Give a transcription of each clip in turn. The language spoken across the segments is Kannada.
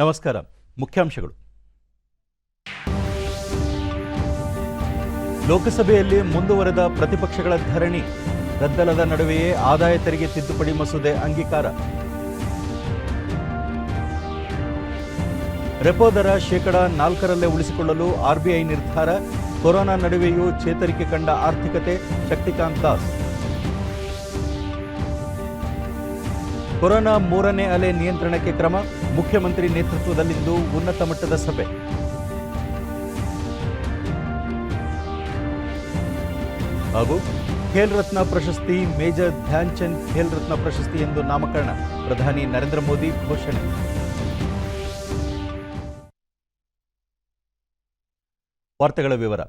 ನಮಸ್ಕಾರ. ಮುಖ್ಯಾಂಶಗಳು. ಲೋಕಸಭೆಯಲ್ಲಿ ಮುಂದುವರೆದ ಪ್ರತಿಪಕ್ಷಗಳ ಧರಣಿ. ಗದ್ದಲದ ನಡುವೆಯೇ ಆದಾಯ ತೆರಿಗೆ ತಿದ್ದುಪಡಿ ಮಸೂದೆ ಅಂಗೀಕಾರ. ರೆಪೋ ದರ ಶೇಕಡ 4ರಲ್ಲೇ ಉಳಿಸಿಕೊಳ್ಳಲು ಆರ್ಬಿಐ ನಿರ್ಧಾರ. ಕೊರೋನಾ ನಡುವೆಯೂ ಚೇತರಿಕೆ ಕಂಡ ಆರ್ಥಿಕತೆ. ಶಕ್ತಿಕಾಂತ್ ದಾಸ್. ಕೊರೋನಾ 3ನೇ ಅಲೆ ನಿಯಂತ್ರಣಕ್ಕೆ ಕ್ರಮ. ಮುಖ್ಯಮಂತ್ರಿ ನೇತೃತ್ವದಲ್ಲಿಂದು ಉನ್ನತ ಮಟ್ಟದ ಸಭೆ. ಹಾಗೂ ಖೇಲ್ ರತ್ನ ಪ್ರಶಸ್ತಿ ಮೇಜರ್ ಧ್ಯಾನ್ ಚಂದ್ ಖೇಲ್ ರತ್ನ ಪ್ರಶಸ್ತಿ ಎಂದು ನಾಮಕರಣ. ಪ್ರಧಾನಿ ನರೇಂದ್ರ ಮೋದಿ ಘೋಷಣೆ. ವಾರ್ತೆಗಳ ವಿವರ.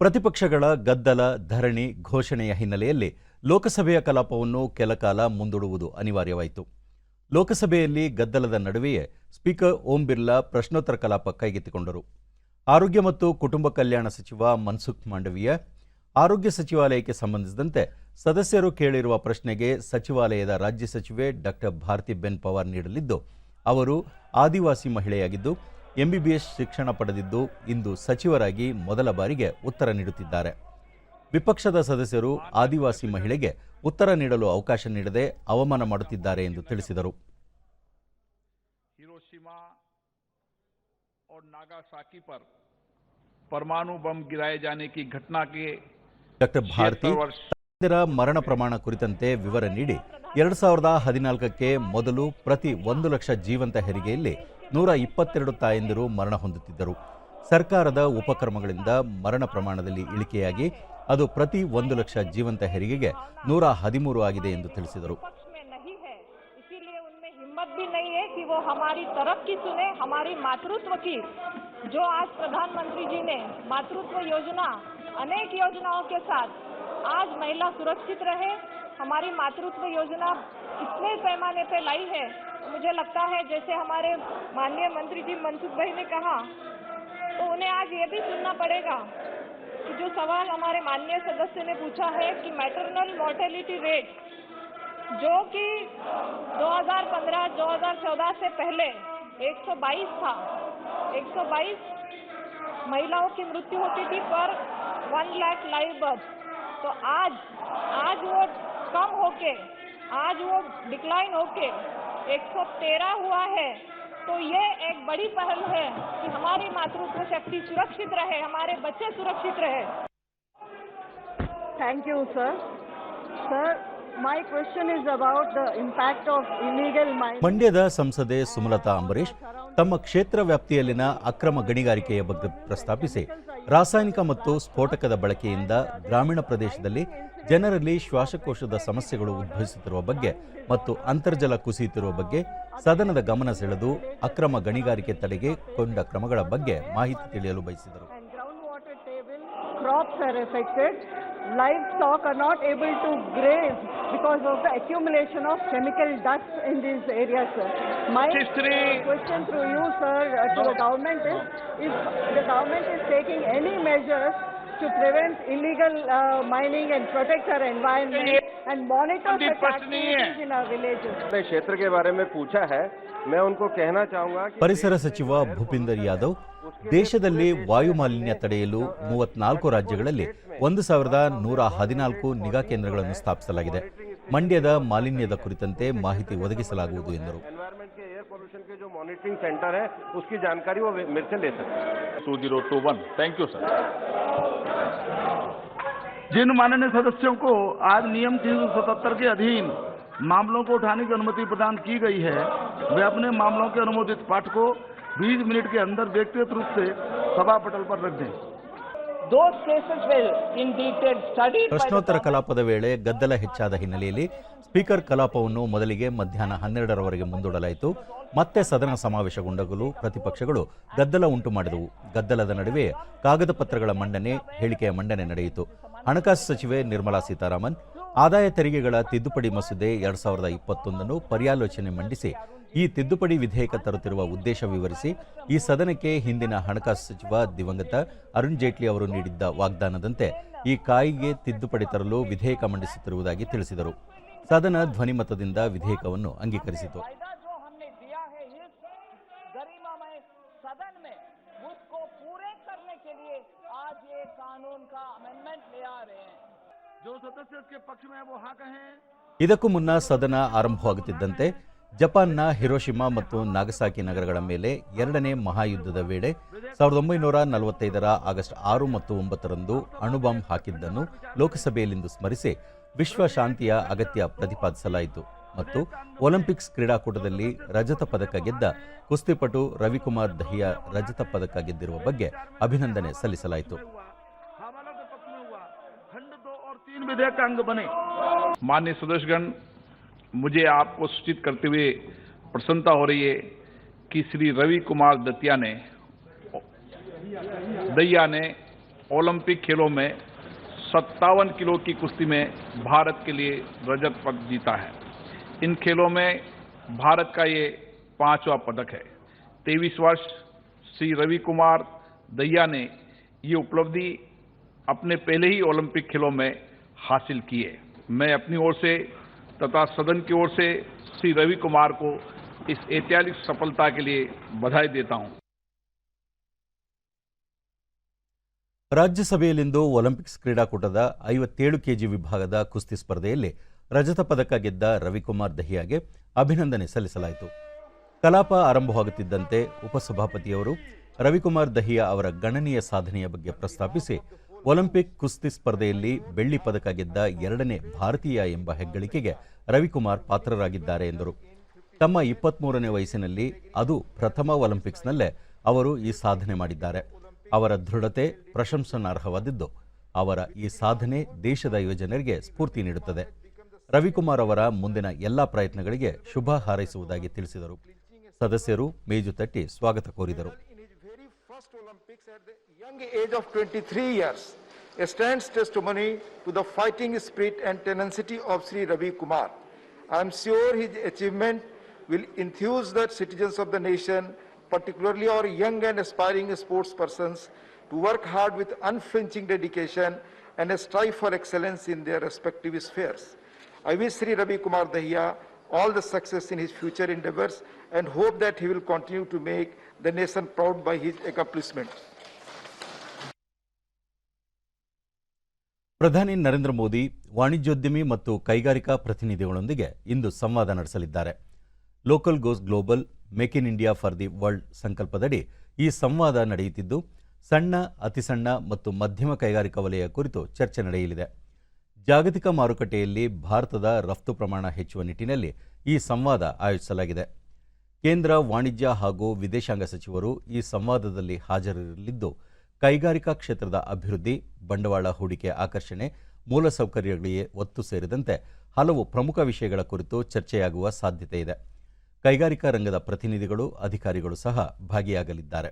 ಪ್ರತಿಪಕ್ಷಗಳ ಗದ್ದಲ, ಧರಣಿ, ಘೋಷಣೆಯ ಹಿನ್ನೆಲೆಯಲ್ಲಿ ಲೋಕಸಭೆಯ ಕಲಾಪವನ್ನು ಕೆಲಕಾಲ ಮುಂದೂಡುವುದು ಅನಿವಾರ್ಯವಾಯಿತು. ಲೋಕಸಭೆಯಲ್ಲಿ ಗದ್ದಲದ ನಡುವೆಯೇ ಸ್ಪೀಕರ್ ಓಂ ಬಿರ್ಲಾ ಪ್ರಶ್ನೋತ್ತರ ಕಲಾಪ ಕೈಗೆತ್ತಿಕೊಂಡರು. ಆರೋಗ್ಯ ಮತ್ತು ಕುಟುಂಬ ಕಲ್ಯಾಣ ಸಚಿವ ಮನ್ಸುಖ್ ಮಾಂಡವೀಯ ಆರೋಗ್ಯ ಸಚಿವಾಲಯಕ್ಕೆ ಸಂಬಂಧಿಸಿದಂತೆ ಸದಸ್ಯರು ಕೇಳಿರುವ ಪ್ರಶ್ನೆಗೆ ಸಚಿವಾಲಯದ ರಾಜ್ಯ ಸಚಿವೆ ಡಾಕ್ಟರ್ ಭಾರತಿ ಬೆನ್ ಪವಾರ್ ನೀಡಲಿದ್ದು, ಅವರು ಆದಿವಾಸಿ ಮಹಿಳೆಯಾಗಿದ್ದು ಎಂಬಿಬಿಎಸ್ ಶಿಕ್ಷಣ ಪಡೆದಿದ್ದು ಇಂದು ಸಚಿವರಾಗಿ ಮೊದಲ ಬಾರಿಗೆ ಉತ್ತರ ನೀಡುತ್ತಿದ್ದಾರೆ. ವಿಪಕ್ಷದ ಸದಸ್ಯರು ಆದಿವಾಸಿ ಮಹಿಳೆಗೆ ಉತ್ತರ ನೀಡಲು ಅವಕಾಶ ನೀಡದೆ ಅವಮಾನ ಮಾಡುತ್ತಿದ್ದಾರೆ ಎಂದು ತಿಳಿಸಿದರು. हिरोशिमा और नागासाकी पर परमाणु बम गिराए जाने की घटना के ಡಾಕ್ಟರ್ ಭಾರತಿ ಮರಣ ಪ್ರಮಾಣ ಕುರಿತಂತೆ ವಿವರ ನೀಡಿ 2014ಕ್ಕೆ ಮೊದಲು ಪ್ರತಿ 1 ಲಕ್ಷ ಜೀವಂತ ಹೆರಿಗೆಯಲ್ಲಿ 122 ತಾಯಂದಿರು ಮರಣ ಹೊಂದುತ್ತಿದ್ದರು. ಸರ್ಕಾರದ ಉಪಕ್ರಮಗಳಿಂದ ಮರಣ ಪ್ರಮಾಣದಲ್ಲಿ ಇಳಿಕೆಯಾಗಿ ಅದು ಪ್ರತಿ 1 ಲಕ್ಷ ಜೀವಂತ ಹೆರಿಗೆಗೆ 113 ಆಗಿದೆ ಎಂದು ತಿಳಿಸಿದರು. भी नहीं है कि वो हमारी तरफ की सुने, हमारी मातृत्व की, जो आज प्रधानमंत्री जी ने मातृत्व योजना, अनेक योजनाओं के साथ आज महिला सुरक्षित रहे, हमारी मातृत्व योजना इतने पैमाने पे लाई है. मुझे लगता है जैसे हमारे माननीय मंत्री जी मनसुख भाई ने कहा, तो उन्हें आज ये भी सुनना पड़ेगा कि जो सवाल हमारे माननीय सदस्य ने पूछा है कि मैटरनल मॉर्टेलिटी रेट जो कि 2015-2014 से पहले 122 था, 122 महिलाओं की मृत्यु होती थी पर 1 लाख लाइव बर्थ, तो आज वो कम होके, आज वो डिक्लाइन होके 113 हुआ है. तो ये एक बड़ी पहल है कि हमारी मातृत्व शक्ति सुरक्षित रहे, हमारे बच्चे सुरक्षित रहे. Thank you, sir. Sir, my question is about the impact of illegal mining. ಮಂಡ್ಯದ ಸಂಸದೆ ಸುಮಲತಾ ಅಂಬರೀಶ್ ತಮ್ಮ ಕ್ಷೇತ್ರ ವ್ಯಾಪ್ತಿಯಲ್ಲಿನ ಅಕ್ರಮ ಗಣಿಗಾರಿಕೆಯ ಬಗ್ಗೆ ಪ್ರಸ್ತಾಪಿಸಿ, ರಾಸಾಯನಿಕ ಮತ್ತು ಸ್ಫೋಟಕದ ಬಳಕೆಯಿಂದ ಗ್ರಾಮೀಣ ಪ್ರದೇಶದಲ್ಲಿ ಜನರಲ್ಲಿ ಶ್ವಾಸಕೋಶದ ಸಮಸ್ಯೆಗಳು ಉದ್ಭವಿಸುತ್ತಿರುವ ಬಗ್ಗೆ ಮತ್ತು ಅಂತರ್ಜಲ ಕುಸಿಯುತ್ತಿರುವ ಬಗ್ಗೆ ಸದನದ ಗಮನ ಸೆಳೆದು ಅಕ್ರಮ ಗಣಿಗಾರಿಕೆ ತಡೆಗೆ ಕೊಂಡ ಕ್ರಮಗಳ ಬಗ್ಗೆ ಮಾಹಿತಿ ತಿಳಿಯಲು ಬಯಸಿದರು. Crops are affected. Livestock are not able to graze because of the accumulation of chemical dust in these areas, sir. My question through you, sir, to the government is, if the government is taking any measures to prevent illegal mining and protect our environment and monitor the activities in our villages. क्षेत्र के बारे में पूछा है, मैं उनको कहना चाहूंगा कि ಪರಿಸರ ಸಚಿವ ಭೂಪಿಂದರ್ ಯಾದವ್ ದೇಶದಲ್ಲಿ ವಾಯು ಮಾಲಿನ್ಯ ತಡೆಯಲು 34 ರಾಜ್ಯಗಳಲ್ಲಿ 1114 ನಿಗಾ ಕೇಂದ್ರಗಳನ್ನು ಸ್ಥಾಪಿಸಲಾಗಿದೆ. ಮಂಡ್ಯದ ಮಾಲಿನ್ಯದ ಕುರಿತಂತೆ ಮಾಹಿತಿ ಒದಗಿಸಲಾಗುವುದು ಎಂದರು. जो मॉनिटरिंग सेंटर है उसकी जानकारी वो मेरे से ले सकते हैं. 2021. Thank you sir. जिन माननीय सदस्यों को आज नियम 377 के अधीन मामलों को उठाने की अनुमति प्रदान की गई है, वे अपने मामलों के अनुमोदित पाठ को 20 मिनट के अंदर व्यक्तिगत रूप से सभा पटल पर रख दें. ಪ್ರಶ್ನೋತ್ತರ ಕಲಾಪದ ವೇಳೆ ಗದ್ದಲ ಹೆಚ್ಚಾದ ಹಿನ್ನೆಲೆಯಲ್ಲಿ ಸ್ಪೀಕರ್ ಕಲಾಪವನ್ನು ಮೊದಲಿಗೆ ಮಧ್ಯಾಹ್ನ 12ರವರೆಗೆ ಮುಂದೂಡಲಾಯಿತು. ಮತ್ತೆ ಸದನ ಸಮಾವೇಶಗೊಂಡಾಗಲೂ ಪ್ರತಿಪಕ್ಷಗಳು ಗದ್ದಲ ಉಂಟು ಮಾಡಿದವು. ಗದ್ದಲದ ನಡುವೆ ಕಾಗದ ಪತ್ರಗಳ ಮಂಡನೆ, ಹೇಳಿಕೆಯ ಮಂಡನೆ ನಡೆಯಿತು. ಹಣಕಾಸು ಸಚಿವೆ ನಿರ್ಮಲಾ ಸೀತಾರಾಮನ್ ಆದಾಯ ತೆರಿಗೆಗಳ ತಿದ್ದುಪಡಿ ಮಸೂದೆ 2021 ಪರ್ಯಾಲೋಚನೆ ಮಂಡಿಸಿ ಈ ತಿದ್ದುಪಡಿ ವಿಧೇಯಕ ತರುತ್ತಿರುವ ಉದ್ದೇಶ ವಿವರಿಸಿ, ಈ ಸದನಕ್ಕೆ ಹಿಂದಿನ ಹಣಕಾಸು ಸಚಿವ ದಿವಂಗತ ಅರುಣ್ ಜೇಟ್ಲಿ ಅವರು ನೀಡಿದ್ದ ವಾಗ್ದಾನದಂತೆ ಈ ಕಾಯಿಗೆ ತಿದ್ದುಪಡಿ ತರಲು ವಿಧೇಯಕ ಮಂಡಿಸುತ್ತಿರುವುದಾಗಿ ತಿಳಿಸಿದರು. ಸದನ ಧ್ವನಿಮತದಿಂದ ವಿಧೇಯಕವನ್ನು ಅಂಗೀಕರಿಸಿತು. लिए आज ये कानून का अमेंडमेंट ले आ रहे हैं। जो सदस्य इसके पक्ष में है वो हाँ कहें। ಇದಕ್ಕೂ ಮುನ್ನ ಸದನ ಆರಂಭವಾಗುತ್ತಿದ್ದಂತೆ ಜಪಾನ್ನ ಹಿರೋಶಿಮಾ ಮತ್ತು ನಾಗಸಾಕಿ ನಗರಗಳ ಮೇಲೆ ಎರಡನೇ ಮಹಾಯುದ್ಧದ ವೇಳೆ 1945ರ ಆಗಸ್ಟ್ 6 ಮತ್ತು 9ರಂದು ಅಣುಬಾಂಬ್ ಹಾಕಿದ್ದನ್ನು ಲೋಕಸಭೆಯಲ್ಲಿಂದು ಸ್ಮರಿಸಿ ವಿಶ್ವ ಶಾಂತಿಯ ಅಗತ್ಯ ಪ್ರತಿಪಾದಿಸಲಾಯಿತು ಮತ್ತು ಒಲಿಂಪಿಕ್ಸ್ ಕ್ರೀಡಾಕೂಟದಲ್ಲಿ ರಜತ ಪದಕ ಗೆದ್ದ ಕುಸ್ತಿಪಟು ರವಿಕುಮಾರ್ ದಹಿಯಾ ರಜತ ಪದಕ ಗೆದ್ದಿರುವ ಬಗ್ಗೆ ಅಭಿನಂದನೆ ಸಲ್ಲಿಸಲಾಯಿತು. हवाला के पक्ष में हुआ। खंड 2 और 3 विधेयक का अंग बने। माननीय सदस्यगण, मुझे आपको सूचित करते हुए प्रसन्नता हो रही है कि श्री रवि कुमार दहिया ने ओलंपिक खेलों में 57 किलो की कुश्ती में भारत के लिए रजत पदक जीता है। इन खेलों में भारत का ये 5वां पदक है। 23 वर्ष श्री रवि कुमार दहिया ने ये उपलब्धि अपने पहले ही ओलंपिक खेलों में हासिल की है। मैं अपनी ओर से तथा सदन की ओर से श्री रवि कुमार को इस ऐतिहासिक सफलता के लिए बधाई देता हूं। ರಾಜ್ಯಸಭೆಯಲ್ಲಿಂದು ಒಲಿಂಪಿಕ್ಸ್ ಕ್ರೀಡಾಕೂಟದ 57 ಕೆಜಿ ವಿಭಾಗದ ಕುಸ್ತಿ ಸ್ಪರ್ಧೆಯಲ್ಲಿ ರಜತ ಪದಕ ಗೆದ್ದ ರವಿಕುಮಾರ್ ದಹಿಯಾಗೆ ಅಭಿನಂದನೆ ಸಲ್ಲಿಸಲಾಯಿತು. ಕಲಾಪ ಆರಂಭವಾಗುತ್ತಿದ್ದಂತೆ ಉಪಸಭಾಪತಿಯವರು ರವಿಕುಮಾರ್ ದಹಿಯಾ ಅವರ ಗಣನೀಯ ಸಾಧನೆಯ ಬಗ್ಗೆ ಪ್ರಸ್ತಾಪಿಸಿ ಒಲಿಂಪಿಕ್ ಕುಸ್ತಿ ಸ್ಪರ್ಧೆಯಲ್ಲಿ ಬೆಳ್ಳಿ ಪದಕ ಗೆದ್ದ ಎರಡನೇ ಭಾರತೀಯ ಎಂಬ ಹೆಗ್ಗಳಿಕೆಗೆ ರವಿಕುಮಾರ್ ಪಾತ್ರರಾಗಿದ್ದಾರೆ ಎಂದರು. ತಮ್ಮ 23ನೇ ವಯಸ್ಸಿನಲ್ಲಿ ಅದು ಪ್ರಥಮ ಒಲಿಂಪಿಕ್ಸ್ನಲ್ಲೇ ಅವರು ಈ ಸಾಧನೆ ಮಾಡಿದ್ದಾರೆ. ಅವರ ದೃಢತೆ ಪ್ರಶಂಸನಾರ್ಹವಾದದ್ದು. ಅವರ ಈ ಸಾಧನೆ ದೇಶದ ಯುವಜನರಿಗೆ ಸ್ಫೂರ್ತಿ ನೀಡುತ್ತದೆ. ರವಿಕುಮಾರ್ ಅವರ ಮುಂದಿನ ಎಲ್ಲ ಪ್ರಯತ್ನಗಳಿಗೆ ಶುಭ ಹಾರೈಸುವುದಾಗಿ ತಿಳಿಸಿದರು. ಸದಸ್ಯರು ಮೇಜು ತಟ್ಟಿ ಸ್ವಾಗತ ಕೋರಿದರು. Young age of 23 years stands testimony to the fighting spirit and tenacity of Sri Ravi Kumar. I am sure his achievement will enthuse the citizens of the nation, particularly our young and aspiring sports persons, to work hard with unflinching dedication and strive for excellence in their respective spheres. I wish Sri Ravi Kumar Dahia all the success in his future endeavors and hope that he will continue to make the nation proud by his accomplishments. ಪ್ರಧಾನಿ ನರೇಂದ್ರ ಮೋದಿ ವಾಣಿಜ್ಯೋದ್ಯಮಿ ಮತ್ತು ಕೈಗಾರಿಕಾ ಪ್ರತಿನಿಧಿಗಳೊಂದಿಗೆ ಇಂದು ಸಂವಾದ ನಡೆಸಲಿದ್ದಾರೆ. Local goes global, make in India for the world ಸಂಕಲ್ಪದಡಿ ಈ ಸಂವಾದ ನಡೆಯುತ್ತಿದ್ದು, ಸಣ್ಣ, ಅತಿಸಣ್ಣ ಮತ್ತು ಮಧ್ಯಮ ಕೈಗಾರಿಕಾ ವಲಯ ಕುರಿತು ಚರ್ಚೆ ನಡೆಯಲಿದೆ. ಜಾಗತಿಕ ಮಾರುಕಟ್ಟೆಯಲ್ಲಿ ಭಾರತದ ರಫ್ತು ಪ್ರಮಾಣ ಹೆಚ್ಚುವ ನಿಟ್ಟಿನಲ್ಲಿ ಈ ಸಂವಾದ ಆಯೋಜಿಸಲಾಗಿದೆ. ಕೇಂದ್ರ ವಾಣಿಜ್ಯ ಹಾಗೂ ವಿದೇಶಾಂಗ ಸಚಿವರು ಈ ಸಂವಾದದಲ್ಲಿ ಹಾಜರಿರಲಿದ್ದು, ಕೈಗಾರಿಕಾ ಕ್ಷೇತ್ರದ ಅಭಿವೃದ್ಧಿ, ಬಂಡವಾಳ ಹೂಡಿಕೆ ಆಕರ್ಷಣೆ, ಮೂಲಸೌಕರ್ಯಗಳಿಗೆ ಒತ್ತು ಸೇರಿದಂತೆ ಹಲವು ಪ್ರಮುಖ ವಿಷಯಗಳ ಕುರಿತು ಚರ್ಚೆಯಾಗುವ ಸಾಧ್ಯತೆ ಇದೆ. ಕೈಗಾರಿಕಾ ರಂಗದ ಪ್ರತಿನಿಧಿಗಳು, ಅಧಿಕಾರಿಗಳು ಸಹ ಭಾಗಿಯಾಗಲಿದ್ದಾರೆ.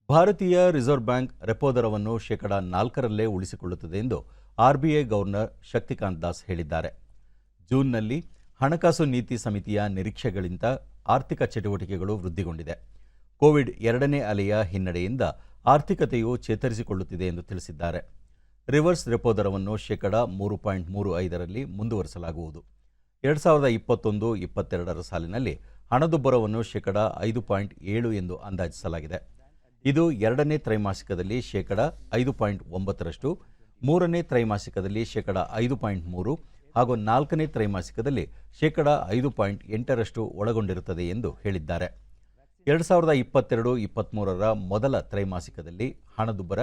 ಭಾರತೀಯ ರಿಸರ್ವ್ ಬ್ಯಾಂಕ್ ರೆಪೋ ದರವನ್ನು 4% ಉಳಿಸಿಕೊಳ್ಳುತ್ತದೆ ಎಂದು ಆರ್ಬಿಐ ಗವರ್ನರ್ ಶಕ್ತಿಕಾಂತ್ ದಾಸ್ ಹೇಳಿದ್ದಾರೆ. ಜೂನ್ನಲ್ಲಿ ಹಣಕಾಸು ನೀತಿ ಸಮಿತಿಯ ನಿರೀಕ್ಷೆಗಳಿಂದ ಆರ್ಥಿಕ ಚಟುವಟಿಕೆಗಳು ವೃದ್ಧಿಗೊಂಡಿದೆ. ಕೋವಿಡ್ 2ನೇ ಅಲೆಯ ಹಿನ್ನಡೆಯಿಂದ ಆರ್ಥಿಕತೆಯು ಚೇತರಿಸಿಕೊಳ್ಳುತ್ತಿದೆ ಎಂದು ತಿಳಿಸಿದ್ದಾರೆ. ರಿವರ್ಸ್ ರೆಪೋ ದರವನ್ನು 3.35% ಮುಂದುವರಿಸಲಾಗುವುದು. 2021-22ರ ಸಾಲಿನಲ್ಲಿ ಹಣದುಬ್ಬರವನ್ನು 5.7% ಎಂದು ಅಂದಾಜಿಸಲಾಗಿದೆ. ಇದು 2ನೇ ತ್ರೈಮಾಸಿಕದಲ್ಲಿ 5.9%, 3ನೇ ತ್ರೈಮಾಸಿಕದಲ್ಲಿ 5.3% ಹಾಗೂ 4ನೇ ತ್ರೈಮಾಸಿಕದಲ್ಲಿ 5.8% ಒಳಗೊಂಡಿರುತ್ತದೆ ಎಂದು ಹೇಳಿದ್ದಾರೆ. 2022-23ರ ಮೊದಲ ತ್ರೈಮಾಸಿಕದಲ್ಲಿ ಹಣದುಬ್ಬರ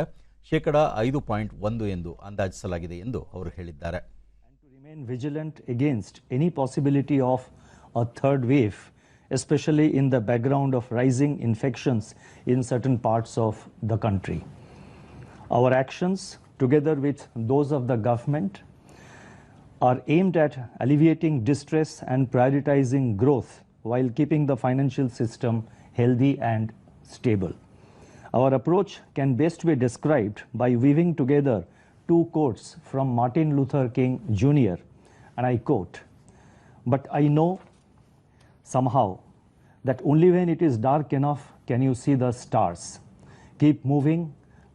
5.1% ಎಂದು ಅಂದಾಜಿಸಲಾಗಿದೆ ಎಂದು ಅವರು ಹೇಳಿದ್ದಾರೆ. Remain vigilant against any possibility of a third wave, especially in the background of rising infections in certain parts of the country. Our actions, together with those of the government, are aimed at alleviating distress and prioritizing growth while keeping the financial system healthy and stable. Our approach can best be described by weaving together two quotes from Martin Luther King Jr., and I quote, "But I know somehow that only when it is dark enough can you see the stars. Keep moving,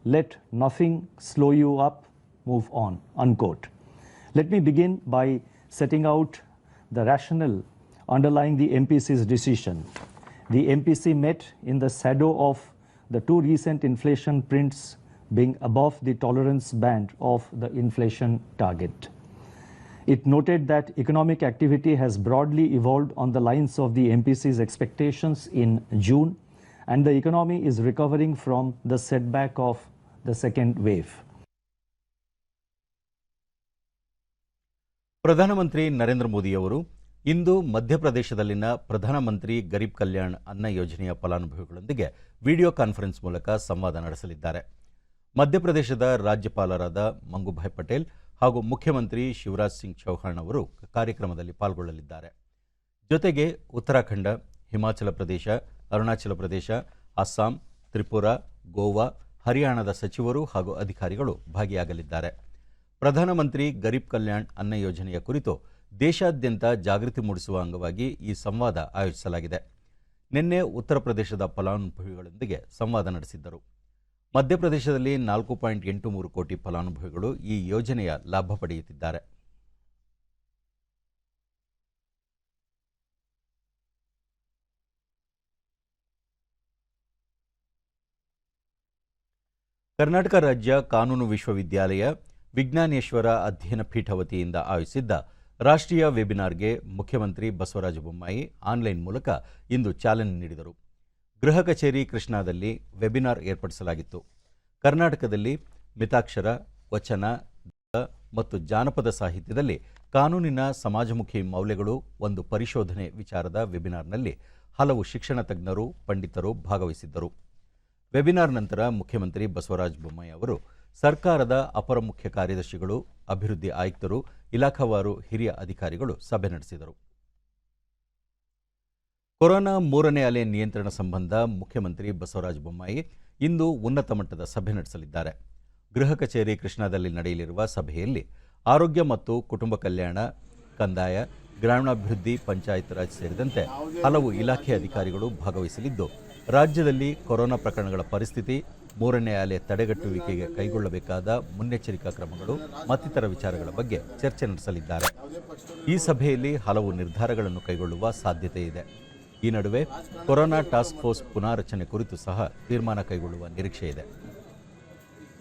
let nothing slow you up, move on," unquote. Let me begin by setting out the rationale underlying the MPC's decision. The MPC met in the shadow of the two recent inflation prints being above the tolerance band of the inflation target. It noted that economic activity has broadly evolved on the lines of the MPC's expectations in June, and the economy is recovering from the setback of the second wave. ಪ್ರಧಾನಮಂತ್ರಿ ನರೇಂದ್ರ ಮೋದಿಯವರು ಇಂದು ಮಧ್ಯಪ್ರದೇಶದಲ್ಲಿನ ಪ್ರಧಾನಮಂತ್ರಿ ಗರೀಬ್ ಕಲ್ಯಾಣ್ ಅನ್ನ ಯೋಜನೆಯ ಫಲಾನುಭವಿಗಳೊಂದಿಗೆ ವಿಡಿಯೋ ಕಾನ್ಫರೆನ್ಸ್ ಮೂಲಕ ಸಂವಾದ ನಡೆಸಲಿದ್ದಾರೆ. ಮಧ್ಯಪ್ರದೇಶದ ರಾಜ್ಯಪಾಲರಾದ ಮಂಗುಭಾಯ್ ಪಟೇಲ್ ಹಾಗೂ ಮುಖ್ಯಮಂತ್ರಿ ಶಿವರಾಜ್ ಸಿಂಗ್ ಚೌಹಾಣ್ ಅವರು ಕಾರ್ಯಕ್ರಮದಲ್ಲಿ ಪಾಲ್ಗೊಳ್ಳಲಿದ್ದಾರೆ. ಜೊತೆಗೆ ಉತ್ತರಾಖಂಡ, ಹಿಮಾಚಲ ಪ್ರದೇಶ, ಅರುಣಾಚಲ ಪ್ರದೇಶ, ಅಸ್ಸಾಂ, ತ್ರಿಪುರಾ, ಗೋವಾ, ಹರಿಯಾಣದ ಸಚಿವರು ಹಾಗೂ ಅಧಿಕಾರಿಗಳು ಭಾಗಿಯಾಗಲಿದ್ದಾರೆ. ಪ್ರಧಾನಮಂತ್ರಿ ಗರೀಬ್ ಕಲ್ಯಾಣ್ ಅನ್ನ ಯೋಜನೆಯ ಕುರಿತು ದೇಶಾದ್ಯಂತ ಜಾಗೃತಿ ಮೂಡಿಸುವ ಅಂಗವಾಗಿ ಈ ಸಂವಾದ ಆಯೋಜಿಸಲಾಗಿದೆ. ನಿನ್ನೆ ಉತ್ತರ ಪ್ರದೇಶದ ಫಲಾನುಭವಿಗಳೊಂದಿಗೆ ಸಂವಾದ ನಡೆಸಿದ್ದರು. ಮಧ್ಯಪ್ರದೇಶದಲ್ಲಿ 4.83 ಕೋಟಿ ಫಲಾನುಭವಿಗಳು ಈ ಯೋಜನೆಯ ಲಾಭ ಪಡೆಯುತ್ತಿದ್ದಾರೆ. ಕರ್ನಾಟಕ ರಾಜ್ಯ ಕಾನೂನು ವಿಶ್ವವಿದ್ಯಾಲಯ ವಿಜ್ಞಾನೇಶ್ವರ ಅಧ್ಯಯನ ಪೀಠ ವತಿಯಿಂದ ಆಯೋಜಿಸಿದ್ದ ರಾಷ್ಟ್ರೀಯ ವೆಬಿನಾರ್ಗೆ ಮುಖ್ಯಮಂತ್ರಿ ಬಸವರಾಜ ಬೊಮ್ಮಾಯಿ ಆನ್ಲೈನ್ ಮೂಲಕ ಇಂದು ಚಾಲನೆ ನೀಡಿದರು. ಗೃಹ ಕಚೇರಿ ಕೃಷ್ಣಾದಲ್ಲಿ ವೆಬಿನಾರ್ ಏರ್ಪಡಿಸಲಾಗಿತ್ತು. ಕರ್ನಾಟಕದಲ್ಲಿ ಮಿತಾಕ್ಷರ, ವಚನ ಮತ್ತು ಜಾನಪದ ಸಾಹಿತ್ಯದಲ್ಲಿ ಕಾನೂನಿನ ಸಮಾಜಮುಖಿ ಮೌಲ್ಯಗಳು ಒಂದು ಪರಿಶೋಧನೆ ವಿಚಾರದ ವೆಬಿನಾರ್ನಲ್ಲಿ ಹಲವು ಶಿಕ್ಷಣ ತಜ್ಞರು, ಪಂಡಿತರು ಭಾಗವಹಿಸಿದ್ದರು. ವೆಬಿನಾರ್ ನಂತರ ಮುಖ್ಯಮಂತ್ರಿ ಬಸವರಾಜ ಬೊಮ್ಮಾಯಿ ಅವರು ಸರ್ಕಾರದ ಅಪರ ಮುಖ್ಯ ಕಾರ್ಯದರ್ಶಿಗಳು, ಅಭಿವೃದ್ಧಿ ಆಯುಕ್ತರು, ಇಲಾಖಾವಾರು ಹಿರಿಯ ಅಧಿಕಾರಿಗಳು ಸಭೆ ನಡೆಸಿದರು. ಕೊರೋನಾ 3ನೇ ಅಲೆ ನಿಯಂತ್ರಣ ಸಂಬಂಧ ಮುಖ್ಯಮಂತ್ರಿ ಬಸವರಾಜ ಬೊಮ್ಮಾಯಿ ಇಂದು ಉನ್ನತ ಮಟ್ಟದ ಸಭೆ ನಡೆಸಲಿದ್ದಾರೆ. ಗೃಹ ಕಚೇರಿ ಕೃಷ್ಣಾದಲ್ಲಿ ನಡೆಯಲಿರುವ ಸಭೆಯಲ್ಲಿ ಆರೋಗ್ಯ ಮತ್ತು ಕುಟುಂಬ ಕಲ್ಯಾಣ, ಕಂದಾಯ, ಗ್ರಾಮೀಣಾಭಿವೃದ್ಧಿ, ಪಂಚಾಯತ್ ರಾಜ್ ಸೇರಿದಂತೆ ಹಲವು ಇಲಾಖೆ ಅಧಿಕಾರಿಗಳು ಭಾಗವಹಿಸಲಿದ್ದು, ರಾಜ್ಯದಲ್ಲಿ ಕೊರೋನಾ ಪ್ರಕರಣಗಳ ಪರಿಸ್ಥಿತಿ, 3ನೇ ಅಲೆ ತಡೆಗಟ್ಟುವಿಕೆಗೆ ಕೈಗೊಳ್ಳಬೇಕಾದ ಮುನ್ನೆಚ್ಚರಿಕಾ ಕ್ರಮಗಳು ಮತ್ತಿತರ ವಿಚಾರಗಳ ಬಗ್ಗೆ ಚರ್ಚೆ ನಡೆಸಲಿದ್ದಾರೆ. ಈ ಸಭೆಯಲ್ಲಿ ಹಲವು ನಿರ್ಧಾರಗಳನ್ನು ಕೈಗೊಳ್ಳುವ ಸಾಧ್ಯತೆ ಇದೆ. ಈ ನಡುವೆ ಕೊರೋನಾ ಟಾಸ್ಕ್ ಫೋರ್ಸ್ ಪುನಾರಚನೆ ಕುರಿತು ಸಹ ತೀರ್ಮಾನ ಕೈಗೊಳ್ಳುವ ನಿರೀಕ್ಷೆ ಇದೆ.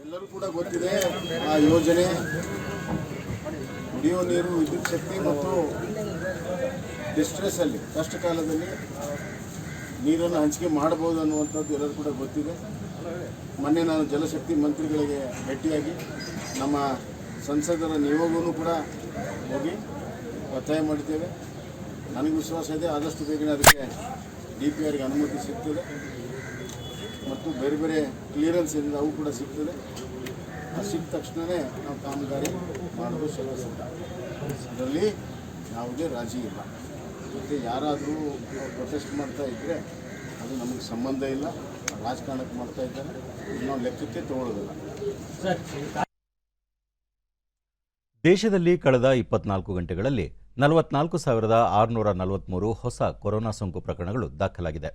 ಎಲ್ಲರೂ ಕೂಡ ಗೊತ್ತಿದೆ, ಆ ಯೋಜನೆ ಕುಡಿಯುವ ನೀರು, ವಿದ್ಯುತ್ ಶಕ್ತಿ ಮತ್ತು ಡಿಸ್ಟ್ರೆಸ್ ಅಲ್ಲಿ ಕಷ್ಟ ಕಾಲದಲ್ಲಿ ನೀರನ್ನು ಹಂಚಿಕೆ ಮಾಡಬಹುದು ಅನ್ನುವಂಥದ್ದು ಎಲ್ಲರೂ ಕೂಡ ಗೊತ್ತಿದೆ. ಮೊನ್ನೆ ನಾನು ಜಲಶಕ್ತಿ ಮಂತ್ರಿಗಳಿಗೆ ಭೇಟಿಯಾಗಿ ನಮ್ಮ ಸಂಸದರ ನಿಯೋಗವೂ ಕೂಡ ಹೋಗಿ ಒತ್ತಾಯ ಮಾಡಿದ್ದೇವೆ. ನನಗೆ ವಿಶ್ವಾಸ ಇದೆ, ಆದಷ್ಟು ಬೇಗನೆ ಅದಕ್ಕೆ DPRಗೆ ಅನುಮತಿ ಸಿಗ್ತದೆ ಮತ್ತು ಬೇರೆ ಬೇರೆ ಕ್ಲಿಯರೆನ್ಸಿಂದ ಅವು ಕೂಡ ಸಿಗ್ತದೆ. ಅದು ಸಿಕ್ಕ ತಕ್ಷಣವೇ ನಾವು ಕಾಮಗಾರಿ ಮಾಡಲು ಸಿದ್ಧ. ಅದರಲ್ಲಿ ಯಾವುದೇ ರಾಜಿ ಇಲ್ಲ. ಮತ್ತು ಯಾರಾದರೂ ಪ್ರೊಟೆಸ್ಟ್ ಮಾಡ್ತಾ ಇದ್ದರೆ ಅದು ನಮಗೆ ಸಂಬಂಧ ಇಲ್ಲ, ರಾಜಕಾರಣಕ್ಕೆ ಮಾಡ್ತಾ ಇದ್ದಾರೆ, ನಾವು ಲೆಕ್ಕಕ್ಕೆ ತಗೊಳ್ಳೋದಿಲ್ಲ. ದೇಶದಲ್ಲಿ ಕಳೆದ 24 ಗಂಟೆಗಳಲ್ಲಿ 44,643 ಹೊಸ ಕೊರೋನಾ ಸೋಂಕು ಪ್ರಕರಣಗಳು ದಾಖಲಾಗಿದೆ.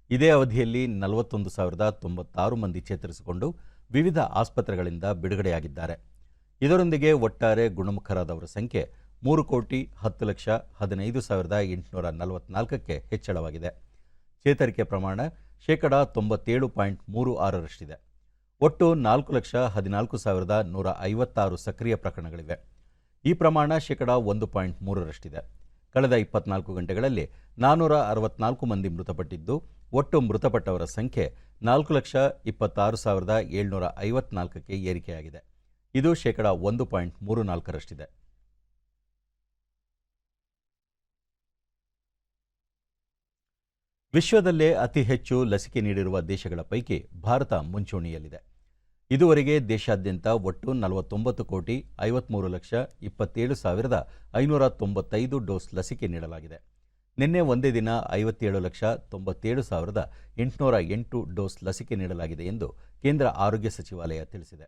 ಇದೇ ಅವಧಿಯಲ್ಲಿ 41,096 ಮಂದಿ ಚೇತರಿಸಿಕೊಂಡು ವಿವಿಧ ಆಸ್ಪತ್ರೆಗಳಿಂದ ಬಿಡುಗಡೆಯಾಗಿದ್ದಾರೆ. ಇದರೊಂದಿಗೆ ಒಟ್ಟಾರೆ ಗುಣಮುಖರಾದವರ ಸಂಖ್ಯೆ 3,10,15,844ಕ್ಕೆ ಹೆಚ್ಚಳವಾಗಿದೆ. ಚೇತರಿಕೆ ಪ್ರಮಾಣ 97.36%. ಒಟ್ಟು 4,14,156 ಸಕ್ರಿಯ ಪ್ರಕರಣಗಳಿವೆ. ಈ ಪ್ರಮಾಣ 1.3%. ಕಳೆದ 24 ಗಂಟೆಗಳಲ್ಲಿ 464 ಮಂದಿ ಮೃತಪಟ್ಟಿದ್ದು, ಒಟ್ಟು ಮೃತಪಟ್ಟವರ ಸಂಖ್ಯೆ 4,26,754ಕ್ಕೆ ಏರಿಕೆಯಾಗಿದೆ. ಇದು 1.34%. ವಿಶ್ವದಲ್ಲೇ ಅತಿ ಹೆಚ್ಚು ಲಸಿಕೆ ನೀಡಿರುವ ದೇಶಗಳ ಪೈಕಿ ಭಾರತ ಮುಂಚೂಣಿಯಲ್ಲಿದೆ. ಇದುವರೆಗೆ ದೇಶಾದ್ಯಂತ ಒಟ್ಟು 49,27,27,595 ಡೋಸ್ ಲಸಿಕೆ ನೀಡಲಾಗಿದೆ. ನಿನ್ನೆ ಒಂದೇ ದಿನ 57,97,808 ಡೋಸ್ ಲಸಿಕೆ ನೀಡಲಾಗಿದೆ ಎಂದು ಕೇಂದ್ರ ಆರೋಗ್ಯ ಸಚಿವಾಲಯ ತಿಳಿಸಿದೆ.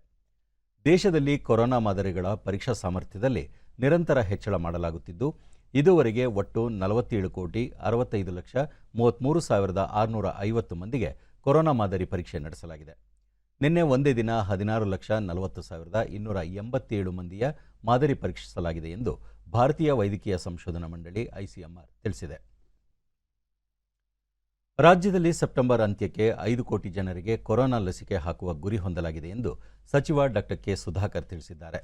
ದೇಶದಲ್ಲಿ ಕೊರೋನಾ ಮಾದರಿಗಳ ಪರೀಕ್ಷಾ ಸಾಮರ್ಥ್ಯದಲ್ಲಿ ನಿರಂತರ ಹೆಚ್ಚಳ ಮಾಡಲಾಗುತ್ತಿದ್ದು, ಇದುವರೆಗೆ ಒಟ್ಟು 47,65,33,650 ಮಂದಿಗೆ ಕೊರೋನಾ ಮಾದರಿ ಪರೀಕ್ಷೆ ನಡೆಸಲಾಗಿದೆ. ನಿನ್ನೆ ಒಂದೇ ದಿನ 16,40,287 ಮಂದಿಯ ಮಾದರಿ ಪರೀಕ್ಷಿಸಲಾಗಿದೆ ಎಂದು ಭಾರತೀಯ ವೈದ್ಯಕೀಯ ಸಂಶೋಧನಾ ಮಂಡಳಿ ICMR ತಿಳಿಸಿದೆ. ರಾಜ್ಯದಲ್ಲಿ ಸೆಪ್ಟೆಂಬರ್ ಅಂತ್ಯಕ್ಕೆ 5 ಕೋಟಿ ಜನರಿಗೆ ಕೊರೋನಾ ಲಸಿಕೆ ಹಾಕುವ ಗುರಿ ಹೊಂದಲಾಗಿದೆ ಎಂದು ಸಚಿವ ಡಾಕ್ಟರ್ ಕೆ ಸುಧಾಕರ್ ತಿಳಿಸಿದ್ದಾರೆ.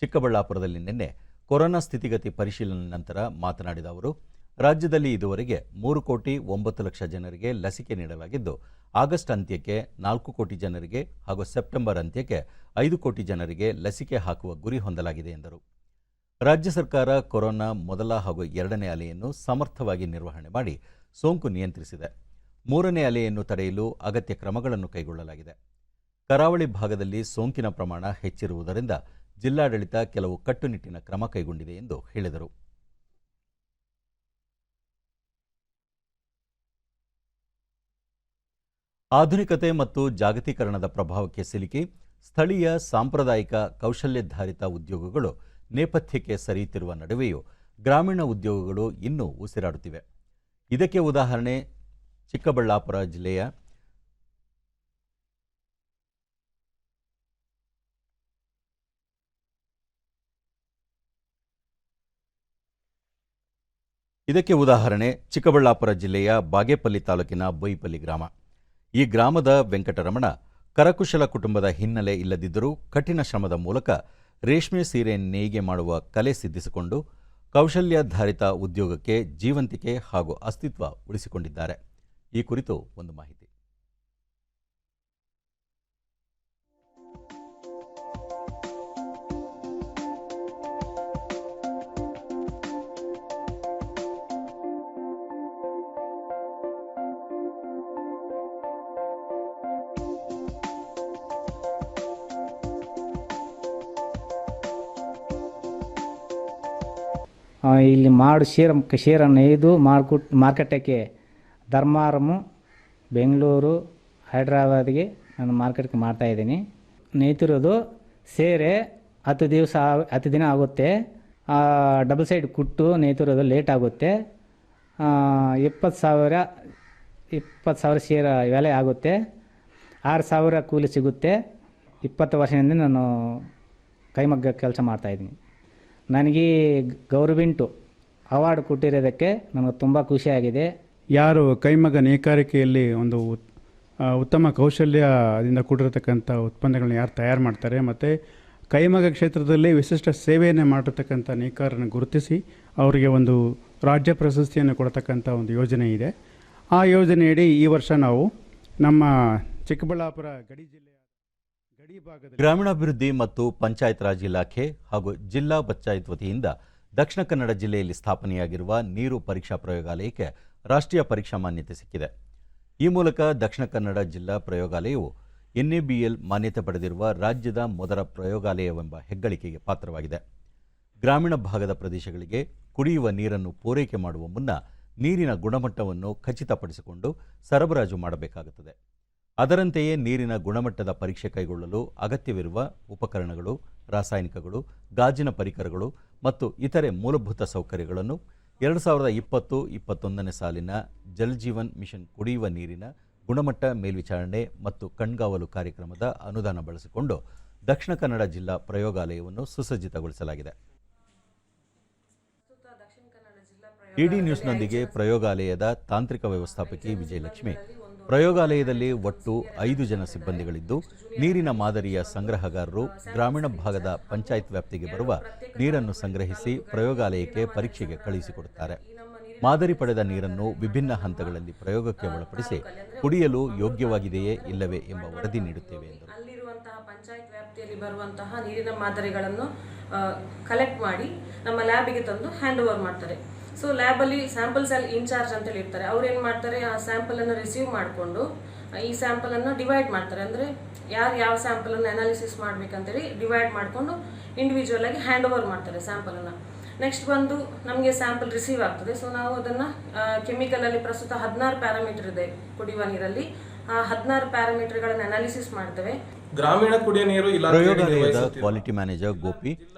ಚಿಕ್ಕಬಳ್ಳಾಪುರದಲ್ಲಿ ನಿನ್ನೆ ಕೊರೋನಾ ಸ್ಥಿತಿಗತಿ ಪರಿಶೀಲನೆ ನಂತರ ಮಾತನಾಡಿದ ಅವರು, ರಾಜ್ಯದಲ್ಲಿ ಇದುವರೆಗೆ 3 ಕೋಟಿ 9 ಲಕ್ಷ ಜನರಿಗೆ ಲಸಿಕೆ ನೀಡಲಾಗಿದ್ದು, ಆಗಸ್ಟ್ ಅಂತ್ಯಕ್ಕೆ 4 ಕೋಟಿ ಜನರಿಗೆ ಹಾಗೂ ಸೆಪ್ಟೆಂಬರ್ ಅಂತ್ಯಕ್ಕೆ 5 ಕೋಟಿ ಜನರಿಗೆ ಲಸಿಕೆ ಹಾಕುವ ಗುರಿ ಹೊಂದಲಾಗಿದೆ ಎಂದರು. ರಾಜ್ಯ ಸರ್ಕಾರ ಕೊರೋನಾ ಮೊದಲ ಹಾಗೂ 2ನೇ ಅಲೆಯನ್ನು ಸಮರ್ಥವಾಗಿ ನಿರ್ವಹಣೆ ಮಾಡಿ ಸೋಂಕು ನಿಯಂತ್ರಿಸಿದೆ. 3ನೇ ಅಲೆಯನ್ನು ತಡೆಯಲು ಅಗತ್ಯ ಕ್ರಮಗಳನ್ನು ಕೈಗೊಳ್ಳಲಾಗಿದೆ. ಕರಾವಳಿ ಭಾಗದಲ್ಲಿ ಸೋಂಕಿನ ಪ್ರಮಾಣ ಹೆಚ್ಚಿರುವುದರಿಂದ ಜಿಲ್ಲಾಡಳಿತ ಕೆಲವು ಕಟ್ಟುನಿಟ್ಟಿನ ಕ್ರಮ ಕೈಗೊಂಡಿದೆ ಎಂದು ಹೇಳಿದರು. ಆಧುನಿಕತೆ ಮತ್ತು ಜಾಗತೀಕರಣದ ಪ್ರಭಾವಕ್ಕೆ ಸಿಲುಕಿ ಸ್ಥಳೀಯ ಸಾಂಪ್ರದಾಯಿಕ ಕೌಶಲ್ಯಾಧಾರಿತ ಉದ್ಯೋಗಗಳು ನೇಪಥ್ಯಕ್ಕೆ ಸರಿಯುತ್ತಿರುವ ನಡುವೆಯೂ ಗ್ರಾಮೀಣ ಉದ್ಯೋಗಗಳು ಇನ್ನೂ ಉಸಿರಾಡುತ್ತಿವೆ. ಇದಕ್ಕೆ ಉದಾಹರಣೆ ಚಿಕ್ಕಬಳ್ಳಾಪುರ ಜಿಲ್ಲೆಯ ಬಾಗೇಪಲ್ಲಿ ತಾಲೂಕಿನ ಬೈಪಲ್ಲಿ ಗ್ರಾಮ. ಈ ಗ್ರಾಮದ ವೆಂಕಟರಮಣ ಕರಕುಶಲ ಕುಟುಂಬದ ಹಿನ್ನೆಲೆ ಇಲ್ಲದಿದ್ದರೂ ಕಠಿಣ ಶ್ರಮದ ಮೂಲಕ ರೇಷ್ಮೆ ಸೀರೆ ನೇಯ್ಗೆ ಮಾಡುವ ಕಲೆ ಸಿದ್ಧಿಸಿಕೊಂಡು ಕೌಶಲ್ಯಾಧಾರಿತ ಉದ್ಯೋಗಕ್ಕೆ ಜೀವಂತಿಕೆ ಹಾಗೂ ಅಸ್ತಿತ್ವ ಉಳಿಸಿಕೊಂಡಿದ್ದಾರೆ. ಈ ಕುರಿತು ಒಂದು ಮಾಹಿತಿ. ಇಲ್ಲಿ ಮಾಡು ಶೀರನ್ನು ನೇಯ್ದು ಮಾರ್ಕೆಟಕ್ಕೆ ಧರ್ಮಾರಮು, ಬೆಂಗಳೂರು, ಹೈದ್ರಾಬಾದ್ಗೆ ನಾನು ಮಾರ್ಕೆಟ್ಗೆ ಮಾಡ್ತಾಯಿದ್ದೀನಿ. ನೇಯ್ತಿರೋದು ಸೀರೆ 10 ದಿನ ಆಗುತ್ತೆ. ಡಬಲ್ ಸೈಡ್ ಕುಟ್ಟು ನೇಯ್ತಿರೋದು ಲೇಟ್ ಆಗುತ್ತೆ. 20,000 ಸೀರೆ ಬೆಲೆ ಆಗುತ್ತೆ. 6,000 ಕೂಲಿ ಸಿಗುತ್ತೆ. 20 ವರ್ಷದಿಂದ ನಾನು ಕೈಮಗ್ಗ ಕೆಲಸ ಮಾಡ್ತಾಯಿದ್ದೀನಿ. ನನಗೆ ಗೌರ್ಮೆಂಟು ಅವಾರ್ಡ್ ಕೊಟ್ಟಿರೋದಕ್ಕೆ ನನಗೆ ತುಂಬ ಖುಷಿಯಾಗಿದೆ. ಯಾರು ಕೈಮಗ್ಗ ನೇಕಾರಿಕೆಯಲ್ಲಿ ಒಂದು ಉತ್ತಮ ಕೌಶಲ್ಯದಿಂದ ಕೂಡಿರತಕ್ಕಂಥ ಉತ್ಪನ್ನಗಳನ್ನ ಯಾರು ತಯಾರು ಮಾಡ್ತಾರೆ ಮತ್ತು ಕೈಮಗ್ಗ ಕ್ಷೇತ್ರದಲ್ಲಿ ವಿಶಿಷ್ಟ ಸೇವೆಯನ್ನು ಮಾಡಿರ್ತಕ್ಕಂಥ ನೇಕಾರರನ್ನು ಗುರುತಿಸಿ ಅವರಿಗೆ ಒಂದು ರಾಜ್ಯ ಪ್ರಶಸ್ತಿಯನ್ನು ಕೊಡತಕ್ಕಂಥ ಒಂದು ಯೋಜನೆ ಇದೆ. ಆ ಯೋಜನೆಯಡಿ ಈ ವರ್ಷ ನಾವು ನಮ್ಮ ಚಿಕ್ಕಬಳ್ಳಾಪುರ ಗಡಿ ಜಿಲ್ಲೆಯ ಗಡಿ ಭಾಗದಲ್ಲಿ ಗ್ರಾಮೀಣಾಭಿವೃದ್ಧಿ ಮತ್ತು ಪಂಚಾಯತ್ ರಾಜ್ ಇಲಾಖೆ ಹಾಗೂ ಜಿಲ್ಲಾ ಪಂಚಾಯತ್ ವತಿಯಿಂದ ದಕ್ಷಿಣ ಕನ್ನಡ ಜಿಲ್ಲೆಯಲ್ಲಿ ಸ್ಥಾಪನೆಯಾಗಿರುವ ನೀರು ಪರೀಕ್ಷಾ ಪ್ರಯೋಗಾಲಯಕ್ಕೆ ರಾಷ್ಟ್ರೀಯ ಪರೀಕ್ಷಾ ಮಾನ್ಯತೆ ಸಿಕ್ಕಿದೆ. ಈ ಮೂಲಕ ದಕ್ಷಿಣ ಕನ್ನಡ ಜಿಲ್ಲಾ ಪ್ರಯೋಗಾಲಯವು NABL ಮಾನ್ಯತೆ ಪಡೆದಿರುವ ರಾಜ್ಯದ ಮೊದಲ ಪ್ರಯೋಗಾಲಯವೆಂಬ ಹೆಗ್ಗಳಿಕೆಗೆ ಪಾತ್ರವಾಗಿದೆ. ಗ್ರಾಮೀಣ ಭಾಗದ ಪ್ರದೇಶಗಳಿಗೆ ಕುಡಿಯುವ ನೀರನ್ನು ಪೂರೈಕೆ ಮಾಡುವ ಮುನ್ನ ನೀರಿನ ಗುಣಮಟ್ಟವನ್ನು ಖಚಿತಪಡಿಸಿಕೊಂಡು ಸರಬರಾಜು ಮಾಡಬೇಕಾಗುತ್ತದೆ. ಅದರಂತೆಯೇ ನೀರಿನ ಗುಣಮಟ್ಟದ ಪರೀಕ್ಷೆ ಕೈಗೊಳ್ಳಲು ಅಗತ್ಯವಿರುವ ಉಪಕರಣಗಳು, ರಾಸಾಯನಿಕಗಳು, ಗಾಜಿನ ಪರಿಕರಗಳು ಮತ್ತು ಇತರೆ ಮೂಲಭೂತ ಸೌಕರ್ಯಗಳನ್ನು 2020-21ನೇ ಸಾಲಿನ ಜಲ್ ಜೀವನ್ ಮಿಷನ್ ಕುಡಿಯುವ ನೀರಿನ ಗುಣಮಟ್ಟ ಮೇಲ್ವಿಚಾರಣೆ ಮತ್ತು ಕಣ್ಗಾವಲು ಕಾರ್ಯಕ್ರಮದ ಅನುದಾನ ಬಳಸಿಕೊಂಡು ದಕ್ಷಿಣ ಕನ್ನಡ ಜಿಲ್ಲಾ ಪ್ರಯೋಗಾಲಯವನ್ನು ಸುಸಜ್ಜಿತಗೊಳಿಸಲಾಗಿದೆ. ಇಡಿ ನ್ಯೂಸ್ನೊಂದಿಗೆ ಪ್ರಯೋಗಾಲಯದ ತಾಂತ್ರಿಕ ವ್ಯವಸ್ಥಾಪಕಿ ವಿಜಯಲಕ್ಷ್ಮಿ, ಪ್ರಯೋಗಾಲಯದಲ್ಲಿ ಒಟ್ಟು 5 ಜನ ಸಿಬ್ಬಂದಿಗಳಿದ್ದು, ನೀರಿನ ಮಾದರಿಯ ಸಂಗ್ರಹಗಾರರು ಗ್ರಾಮೀಣ ಭಾಗದ ಪಂಚಾಯತ್ ವ್ಯಾಪ್ತಿಗೆ ಬರುವ ನೀರನ್ನು ಸಂಗ್ರಹಿಸಿ ಪ್ರಯೋಗಾಲಯಕ್ಕೆ ಪರೀಕ್ಷೆಗೆ ಕಳುಹಿಸಿಕೊಡುತ್ತಾರೆ. ಮಾದರಿ ಪಡೆದ ನೀರನ್ನು ವಿಭಿನ್ನ ಹಂತಗಳಲ್ಲಿ ಪ್ರಯೋಗಕ್ಕೆ ಒಳಪಡಿಸಿ ಕುಡಿಯಲು ಯೋಗ್ಯವಾಗಿದೆಯೇ ಇಲ್ಲವೇ ಎಂಬ ವರದಿ ನೀಡುತ್ತೇವೆ ಎಂದರು. ಅಲ್ಲಿರುವಂತಹ ಪಂಚಾಯತ್ ವ್ಯಾಪ್ತಿಯಲ್ಲಿ ಬರುವಂತಹ ನೀರಿನ ಮಾದರಿಗಳನ್ನು ಕಲೆಕ್ಟ್ ಮಾಡಿ ನಮ್ಮ ಲ್ಯಾಬಿಗೆ ತಂದು ಹ್ಯಾಂಡ್ ಓವರ್ ಮಾಡ್ತಾರೆ. ಸೊ ಲ್ಯಾಬಲ್ಲಿ ಸ್ಯಾಂಪಲ್ ಸೆಲ್ ಇನ್ಚಾರ್ಜ್ ಅಂತೇಳಿ ಇರ್ತಾರೆ. ಅವ್ರು ಏನು ಮಾಡ್ತಾರೆ, ಆ ಸ್ಯಾಂಪಲನ್ನು ರಿಸೀವ್ ಮಾಡಿಕೊಂಡು ಈ ಸ್ಯಾಂಪಲನ್ನು ಡಿವೈಡ್ ಮಾಡ್ತಾರೆ. ಅಂದರೆ ಯಾರು ಯಾವ ಸ್ಯಾಂಪಲನ್ನು ಅನಾಲಿಸಿಸ್ ಮಾಡಬೇಕಂತೇಳಿ ಡಿವೈಡ್ ಮಾಡಿಕೊಂಡು ಇಂಡಿವಿಜುವಲ್ ಆಗಿ ಹ್ಯಾಂಡ್ ಓವರ್ ಮಾಡ್ತಾರೆ ಸ್ಯಾಂಪಲನ್ನು. ನೆಕ್ಸ್ಟ್ ಬಂದು ನಮಗೆ ಸ್ಯಾಂಪಲ್ ರಿಸೀವ್ ಆಗ್ತದೆ. ಸೊ ನಾವು ಅದನ್ನು ಕೆಮಿಕಲಲ್ಲಿ ಪ್ರಸ್ತುತ 16 ಪ್ಯಾರಾಮೀಟರ್ ಇದೆ ಕುಡಿಯುವ ನೀರಲ್ಲಿ. ಆ 16 ಪ್ಯಾರಾಮೀಟರ್ಗಳನ್ನು ಅನಾಲಿಸಿಸ್ ಮಾಡ್ತೇವೆ. ಗ್ರಾಮೀಣ ಕುಡಿಯುವ ನೀರು ಪ್ರಯೋಗಾಲಯದ ಕ್ವಾಲಿಟಿ ಮ್ಯಾನೇಜರ್ ಗೋಪಿ,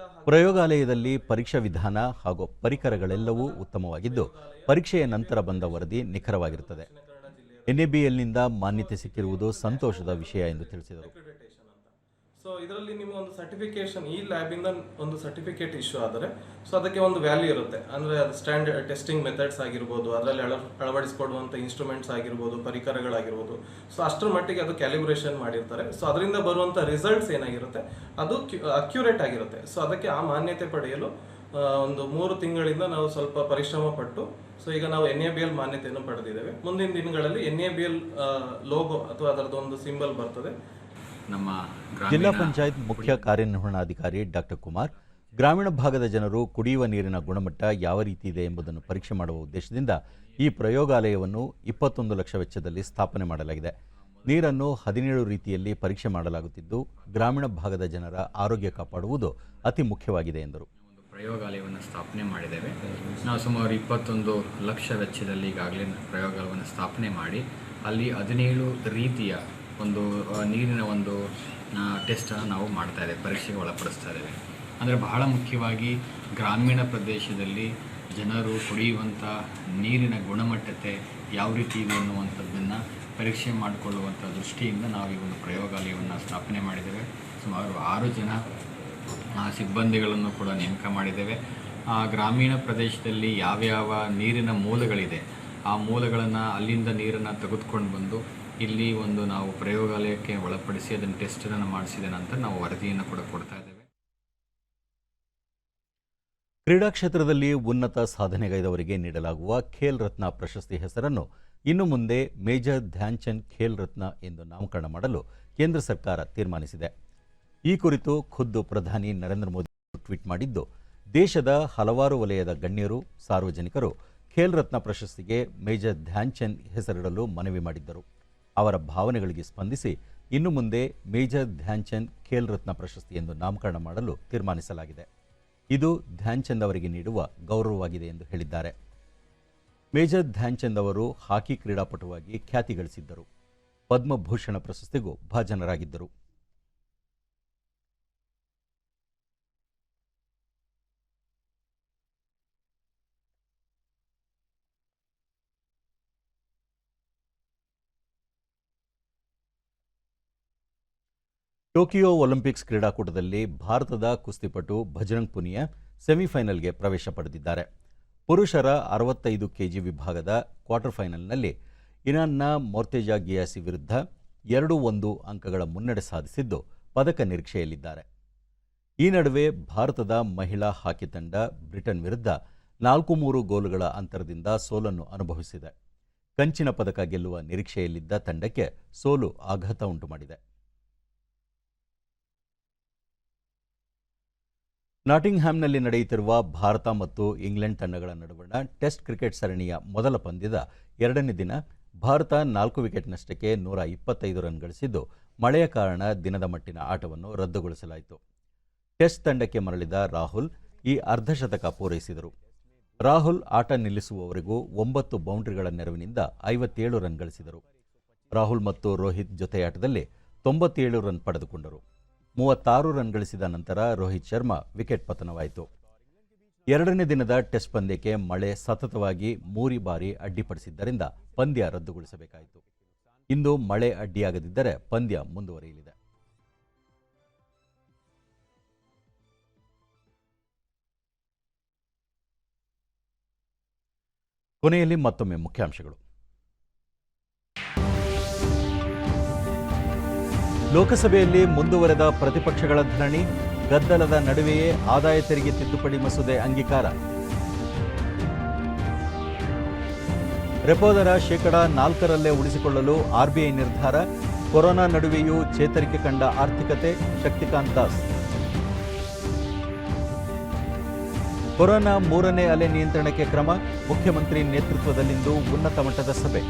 ಪ್ರಯೋಗಾಲಯದಲ್ಲಿ ಪರೀಕ್ಷಾ ವಿಧಾನ ಹಾಗೂ ಪರಿಕರಗಳೆಲ್ಲವೂ ಉತ್ತಮವಾಗಿದ್ದು, ಪರೀಕ್ಷೆಯ ನಂತರ ಬಂದ ವರದಿ ನಿಖರವಾಗಿರುತ್ತದೆ. NABLನಿಂದ ಮಾನ್ಯತೆ ಸಿಕ್ಕಿರುವುದು ಸಂತೋಷದ ವಿಷಯ ಎಂದು ತಿಳಿಸಿದರು. ಸೊ ಇದರಲ್ಲಿ ನಿಮ್ಮ ಒಂದು ಸರ್ಟಿಫಿಕೇಶನ್ ಈ ಲ್ಯಾಬಿಂದ ಒಂದು ಸರ್ಟಿಫಿಕೇಟ್ ಇಶ್ಯೂ ಆದರೆ ಸೊ ಅದಕ್ಕೆ ಒಂದು ವ್ಯಾಲ್ಯೂ ಇರುತ್ತೆ. ಅಂದರೆ ಅದು ಸ್ಟ್ಯಾಂಡರ್ಡ್ ಟೆಸ್ಟಿಂಗ್ ಮೆಥಡ್ಸ್ ಆಗಿರ್ಬೋದು, ಅದರಲ್ಲಿ ಅಳವಡಿಸಿಕೊಡುವಂಥ ಇನ್ಸ್ಟ್ರೂಮೆಂಟ್ಸ್ ಆಗಿರ್ಬೋದು, ಪರಿಕರಗಳಾಗಿರ್ಬೋದು. ಸೊ ಅಷ್ಟರ ಮಟ್ಟಿಗೆ ಅದು ಕ್ಯಾಲಿಬ್ರೇಷನ್ ಮಾಡಿರ್ತಾರೆ. ಸೊ ಅದರಿಂದ ಬರುವಂಥ ರಿಸಲ್ಟ್ಸ್ ಏನಾಗಿರುತ್ತೆ ಅದು ಅಕ್ಯುರೇಟ್ ಆಗಿರುತ್ತೆ. ಸೊ ಅದಕ್ಕೆ ಆ ಮಾನ್ಯತೆ ಪಡೆಯಲು ಒಂದು 3 ತಿಂಗಳಿಂದ ನಾವು ಸ್ವಲ್ಪ ಪರಿಶ್ರಮ ಪಟ್ಟು ಸೊ ಈಗ ನಾವು NABL ಮಾನ್ಯತೆಯನ್ನು ಪಡೆದಿದ್ದೇವೆ. ಮುಂದಿನ ದಿನಗಳಲ್ಲಿ NABL ಲೋಗೋ ಅಥವಾ ಅದರದೊಂದು ಸಿಂಬಲ್ ಬರ್ತದೆ. ನಮ್ಮ ಜಿಲ್ಲಾ ಪಂಚಾಯತ್ ಮುಖ್ಯ ಕಾರ್ಯನಿರ್ವಹಣಾಧಿಕಾರಿ ಡಾಕ್ಟರ್ ಕುಮಾರ್ ಗ್ರಾಮೀಣ ಭಾಗದ ಜನರು ಕುಡಿಯುವ ನೀರಿನ ಗುಣಮಟ್ಟ ಯಾವ ರೀತಿ ಇದೆ ಎಂಬುದನ್ನು ಪರೀಕ್ಷೆ ಮಾಡುವ ಉದ್ದೇಶದಿಂದ ಈ ಪ್ರಯೋಗಾಲಯವನ್ನು 21 ಲಕ್ಷ ವೆಚ್ಚದಲ್ಲಿ ಸ್ಥಾಪನೆ ಮಾಡಲಾಗಿದೆ. ನೀರನ್ನು 17 ರೀತಿಯಲ್ಲಿ ಪರೀಕ್ಷೆ ಮಾಡಲಾಗುತ್ತಿದ್ದು ಗ್ರಾಮೀಣ ಭಾಗದ ಜನರ ಆರೋಗ್ಯ ಕಾಪಾಡುವುದು ಅತಿ ಮುಖ್ಯವಾಗಿದೆ ಎಂದರು. ಪ್ರಯೋಗಾಲಯವನ್ನು ಸ್ಥಾಪನೆ ಮಾಡಿದ್ದೇವೆ. ನಾವು ಸುಮಾರು 21 ಲಕ್ಷ ವೆಚ್ಚದಲ್ಲಿ ಈಗಾಗಲೇ ಪ್ರಯೋಗಾಲಯವನ್ನು ಸ್ಥಾಪನೆ ಮಾಡಿ ಅಲ್ಲಿ 17 ರೀತಿಯ ಒಂದು ನೀರಿನ ಒಂದು ಟೆಸ್ಟನ್ನು ನಾವು ಮಾಡ್ತಾ ಇದ್ದೇವೆ, ಪರೀಕ್ಷೆಗೆ ಒಳಪಡಿಸ್ತಾ ಇದ್ದೇವೆ. ಅಂದರೆ ಬಹಳ ಮುಖ್ಯವಾಗಿ ಗ್ರಾಮೀಣ ಪ್ರದೇಶದಲ್ಲಿ ಜನರು ಕುಡಿಯುವಂಥ ನೀರಿನ ಗುಣಮಟ್ಟತೆ ಯಾವ ರೀತಿ ಇದೆ ಅನ್ನುವಂಥದ್ದನ್ನು ಪರೀಕ್ಷೆ ಮಾಡಿಕೊಳ್ಳುವಂಥ ದೃಷ್ಟಿಯಿಂದ ನಾವು ಈ ಒಂದು ಪ್ರಯೋಗಾಲಯವನ್ನು ಸ್ಥಾಪನೆ ಮಾಡಿದ್ದೇವೆ. ಸುಮಾರು 6 ಜನ ಸಿಬ್ಬಂದಿಗಳನ್ನು ಕೂಡ ನೇಮಕ ಮಾಡಿದ್ದೇವೆ. ಗ್ರಾಮೀಣ ಪ್ರದೇಶದಲ್ಲಿ ಯಾವ್ಯಾವ ನೀರಿನ ಮೂಲಗಳಿದೆ ಆ ಮೂಲಗಳನ್ನು ಅಲ್ಲಿಂದ ನೀರನ್ನು ತೆಗೆದುಕೊಂಡು ಬಂದು ಇಲ್ಲಿ ಒಂದು ನಾವು ಪ್ರಯೋಗಾಲಯಕ್ಕೆ ಒಳಪಡಿಸಿ ಅದನ್ನು ಟೆಸ್ಟನ್ನು ಮಾಡಿಸಿದ ನಂತರ ನಾವು ವರದಿಯನ್ನು ಕೂಡ ಕೊಡ್ತಾ ಇದ್ದೇವೆ. ಕ್ರೀಡಾ ಕ್ಷೇತ್ರದಲ್ಲಿ ಉನ್ನತ ಸಾಧನೆಗೈದವರಿಗೆ ನೀಡಲಾಗುವ ಖೇಲ್ ರತ್ನ ಪ್ರಶಸ್ತಿ ಹೆಸರನ್ನು ಇನ್ನು ಮುಂದೆ ಮೇಜರ್ ಧ್ಯಾನ್ ಚಂದ್ ಖೇಲ್ ರತ್ನ ಎಂದು ನಾಮಕರಣ ಮಾಡಲು ಕೇಂದ್ರ ಸರ್ಕಾರ ತೀರ್ಮಾನಿಸಿದೆ. ಈ ಕುರಿತು ಖುದ್ದು ಪ್ರಧಾನಿ ನರೇಂದ್ರ ಮೋದಿ ಟ್ವೀಟ್ ಮಾಡಿದ್ದು, ದೇಶದ ಹಲವಾರು ವಲಯದ ಗಣ್ಯರು, ಸಾರ್ವಜನಿಕರು ಖೇಲ್ ರತ್ನ ಪ್ರಶಸ್ತಿಗೆ ಮೇಜರ್ ಧ್ಯಾನ್ ಚಂದ್ ಹೆಸರಿಡಲು ಮನವಿ ಮಾಡಿದ್ದರು. ಅವರ ಭಾವನೆಗಳಿಗೆ ಸ್ಪಂದಿಸಿ ಇನ್ನು ಮುಂದೆ ಮೇಜರ್ ಧ್ಯಾನ್ ಚಂದ್ ಖೇಲ್ ರತ್ನ ಪ್ರಶಸ್ತಿ ಎಂದು ನಾಮಕರಣ ಮಾಡಲು ತೀರ್ಮಾನಿಸಲಾಗಿದೆ. ಇದು ಧ್ಯಾನ್ ಚಂದ್ ಅವರಿಗೆ ನೀಡುವ ಗೌರವವಾಗಿದೆ ಎಂದು ಹೇಳಿದ್ದಾರೆ. ಮೇಜರ್ ಧ್ಯಾನ್ ಚಂದ್ ಅವರು ಹಾಕಿ ಕ್ರೀಡಾಪಟುವಾಗಿ ಖ್ಯಾತಿ ಗಳಿಸಿದ್ದರು. ಪದ್ಮಭೂಷಣ ಪ್ರಶಸ್ತಿಗೂ ಭಾಜನರಾಗಿದ್ದರು. ಟೋಕಿಯೋ ಒಲಿಂಪಿಕ್ಸ್ ಕ್ರೀಡಾಕೂಟದಲ್ಲಿ ಭಾರತದ ಕುಸ್ತಿಪಟು ಭಜರಂಗ್ ಪುನಿಯಾ ಸೆಮಿಫೈನಲ್ಗೆ ಪ್ರವೇಶ ಪಡೆದಿದ್ದಾರೆ. ಪುರುಷರ 65 ಕೆಜಿ ವಿಭಾಗದ ಕ್ವಾರ್ಟರ್ ಫೈನಲ್ನಲ್ಲಿ ಇರಾನ್ನ ಮೊರ್ತೇಜಾ ಗಿಯಾಸಿ ವಿರುದ್ಧ 2-1 ಅಂಕಗಳ ಮುನ್ನಡೆ ಸಾಧಿಸಿದ್ದು ಪದಕ ನಿರೀಕ್ಷೆಯಲ್ಲಿದ್ದಾರೆ. ಈ ನಡುವೆ ಭಾರತದ ಮಹಿಳಾ ಹಾಕಿ ತಂಡ ಬ್ರಿಟನ್ ವಿರುದ್ಧ 4-3 ಗೋಲುಗಳ ಅಂತರದಿಂದ ಸೋಲನ್ನು ಅನುಭವಿಸಿದೆ. ಕಂಚಿನ ಪದಕ ಗೆಲ್ಲುವ ನಿರೀಕ್ಷೆಯಲ್ಲಿದ್ದ ತಂಡಕ್ಕೆ ಸೋಲು ಆಘಾತ ಉಂಟುಮಾಡಿದೆ. ನಾಟಿಂಗ್ಹ್ಯಾಮ್ನಲ್ಲಿ ನಡೆಯುತ್ತಿರುವ ಭಾರತ ಮತ್ತು ಇಂಗ್ಲೆಂಡ್ ತಂಡಗಳ ನಡುವಣ ಟೆಸ್ಟ್ ಕ್ರಿಕೆಟ್ ಸರಣಿಯ ಮೊದಲ ಪಂದ್ಯದ 2ನೇ ದಿನ ಭಾರತ 4 ವಿಕೆಟ್ ನಷ್ಟಕ್ಕೆ 125 ರನ್ ಗಳಿಸಿದ್ದು ಮಳೆಯ ಕಾರಣ ದಿನದ ಮಟ್ಟಿನ ಆಟವನ್ನು ರದ್ದುಗೊಳಿಸಲಾಯಿತು. ಟೆಸ್ಟ್ ತಂಡಕ್ಕೆ ಮರಳಿದ ರಾಹುಲ್ ಈ ಅರ್ಧಶತಕ ಪೂರೈಸಿದರು. ರಾಹುಲ್ ಆಟ ನಿಲ್ಲಿಸುವವರೆಗೂ 9 ಬೌಂಡ್ರಿಗಳ ನೆರವಿನಿಂದ 57 ರನ್ ಗಳಿಸಿದರು. ರಾಹುಲ್ ಮತ್ತು ರೋಹಿತ್ ಜೊತೆಯಾಟದಲ್ಲಿ 97 ರನ್ ಪಡೆದುಕೊಂಡರು. 36 ರನ್ ಗಳಿಸಿದ ನಂತರ ರೋಹಿತ್ ಶರ್ಮಾ ವಿಕೆಟ್ ಪತನವಾಯಿತು. 2ನೇ ದಿನದ ಟೆಸ್ಟ್ ಪಂದ್ಯಕ್ಕೆ ಮಳೆ ಸತತವಾಗಿ 3 ಬಾರಿ ಅಡ್ಡಿಪಡಿಸಿದ್ದರಿಂದ ಪಂದ್ಯ ರದ್ದುಗೊಳಿಸಬೇಕಾಯಿತು. ಇಂದು ಮಳೆ ಅಡ್ಡಿಯಾಗದಿದ್ದರೆ ಪಂದ್ಯ ಮುಂದುವರಿಯಲಿದೆ. ಕೊನೆಯಲ್ಲಿ ಮತ್ತೊಮ್ಮೆ ಮುಖ್ಯಾಂಶಗಳು. ಲೋಕಸಭೆಯಲ್ಲಿ ಮುಂದುವರೆದ ಪ್ರತಿಪಕ್ಷಗಳ ಧರಣಿ, ಗದ್ದಲದ ನಡುವೆಯೇ ಆದಾಯ ತೆರಿಗೆ ತಿದ್ದುಪಡಿ ಮಸೂದೆ ಅಂಗೀಕಾರ. ರೆಪೋ ದರ ಶೇಕಡ 4ರಲ್ಲೇ ಉಳಿಸಿಕೊಳ್ಳಲು RBI ನಿರ್ಧಾರ, ಕೊರೋನಾ ನಡುವೆಯೂ ಚೇತರಿಕೆ ಕಂಡ ಆರ್ಥಿಕತೆ. ಶಕ್ತಿಕಾಂತ್ ದಾಸ್. ಕೊರೋನಾ 3ನೇ ಅಲೆ ನಿಯಂತ್ರಣಕ್ಕೆ ಕ್ರಮ, ಮುಖ್ಯಮಂತ್ರಿ ನೇತೃತ್ವದಲ್ಲಿಂದು ಉನ್ನತ ಮಟ್ಟದ ಸಭೆ.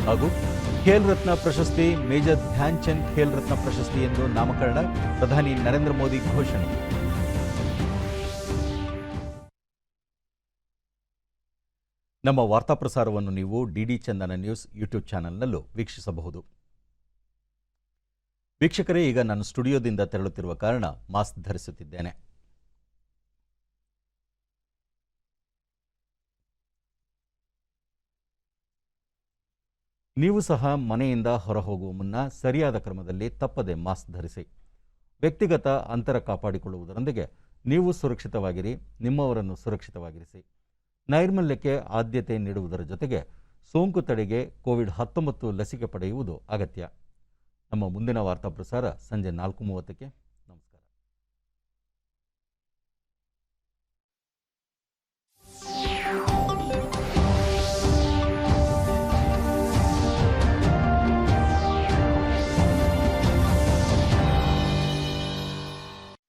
ಹಾಗೂ ಖೇಲ್ ರತ್ನ ಪ್ರಶಸ್ತಿ ಮೇಜರ್ ಧ್ಯಾನ್ ಚಂದ್ ಖೇಲ್ ರತ್ನ ಪ್ರಶಸ್ತಿ ಎಂದು ನಾಮಕರಣ, ಪ್ರಧಾನಿ ನರೇಂದ್ರ ಮೋದಿ ಘೋಷಣೆ. ನಮ್ಮ ವಾರ್ತಾ ಪ್ರಸಾರವನ್ನು ನೀವು ಡಿಡಿ ಚಂದನ ನ್ಯೂಸ್ ಯೂಟ್ಯೂಬ್ ಚಾನೆಲ್ನಲ್ಲೂ ವೀಕ್ಷಿಸಬಹುದು. ವೀಕ್ಷಕರೇ, ಈಗ ನಾನು ಸ್ಟುಡಿಯೋದಿಂದ ತೆರಳುತ್ತಿರುವ ಕಾರಣ ಮಾಸ್ಕ್ ಧರಿಸುತ್ತಿದ್ದೇನೆ. ನೀವು ಸಹ ಮನೆಯಿಂದ ಹೊರಹೋಗುವ ಮುನ್ನ ಸರಿಯಾದ ಕ್ರಮದಲ್ಲಿ ತಪ್ಪದೆ ಮಾಸ್ಕ್ ಧರಿಸಿ. ವ್ಯಕ್ತಿಗತ ಅಂತರ ಕಾಪಾಡಿಕೊಳ್ಳುವುದರೊಂದಿಗೆ ನೀವು ಸುರಕ್ಷಿತವಾಗಿರಿ, ನಿಮ್ಮವರನ್ನು ಸುರಕ್ಷಿತವಾಗಿರಿಸಿ. ನೈರ್ಮಲ್ಯಕ್ಕೆ ಆದ್ಯತೆ ನೀಡುವುದರ ಜೊತೆಗೆ ಸೋಂಕು ತಡೆಗೆ ಕೋವಿಡ್-19 ಲಸಿಕೆ ಪಡೆಯುವುದು ಅಗತ್ಯ. ನಮ್ಮ ಮುಂದಿನ ವಾರ್ತಾ ಪ್ರಸಾರ ಸಂಜೆ 4:30ಕ್ಕೆ.